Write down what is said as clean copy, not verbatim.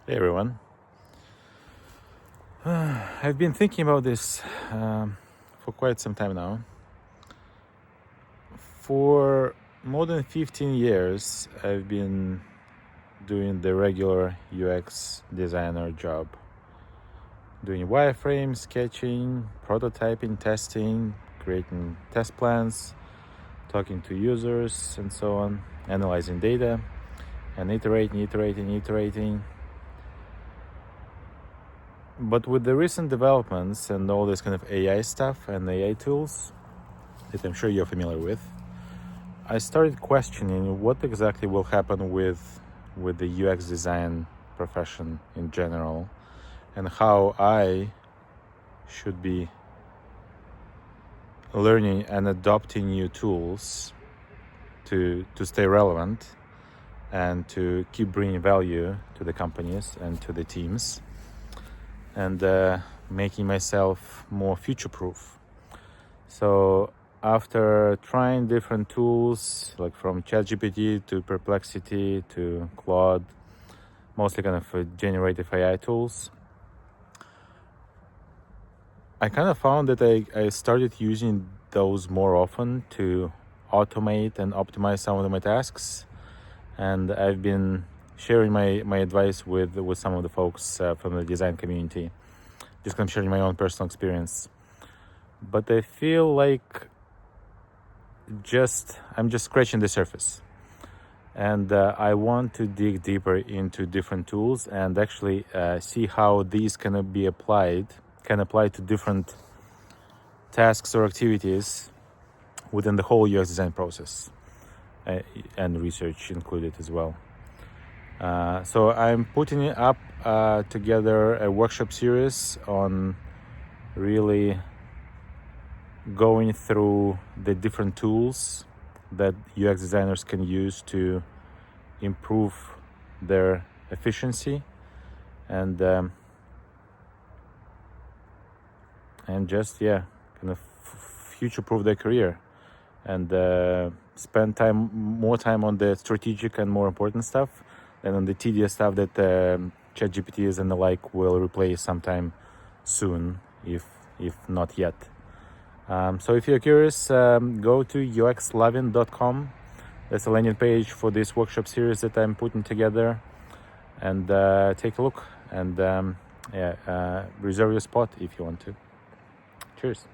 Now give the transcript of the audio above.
Hey everyone. I've been thinking about this for quite some time now. For more than 15 years, I've been doing the regular UX designer job, doing wireframes, sketching, prototyping, testing, creating test plans, talking to users, and so on, analyzing data, and iterating. But with the recent developments and all this kind of AI stuff and AI tools that I'm sure you're familiar with, I started questioning what exactly will happen with the UX design profession in general, and how I should be learning and adopting new tools to stay relevant and to keep bringing value to the companies and to the teams, and making myself more future-proof. So after trying different tools, like from ChatGPT to Perplexity to Claude, mostly kind of generative AI tools, I kind of found that I started using those more often to automate and optimize some of my tasks. And I've been sharing my advice with some of the folks from the design community, just kind of sharing my own personal experience. But I feel like I'm just scratching the surface, and I want to dig deeper into different tools and actually see how these can apply to different tasks or activities within the whole UX design process, and research included as well. So I'm putting up together a workshop series on really going through the different tools that UX designers can use to improve their efficiency and just kind of future-proof their career, and spend more time on the strategic and more important stuff than on the tedious stuff that ChatGPTs and the like will replace sometime soon, if not yet. So if you're curious, go to uxlavin.com. That's a landing page for this workshop series that I'm putting together, and take a look and reserve your spot if you want to. Cheers.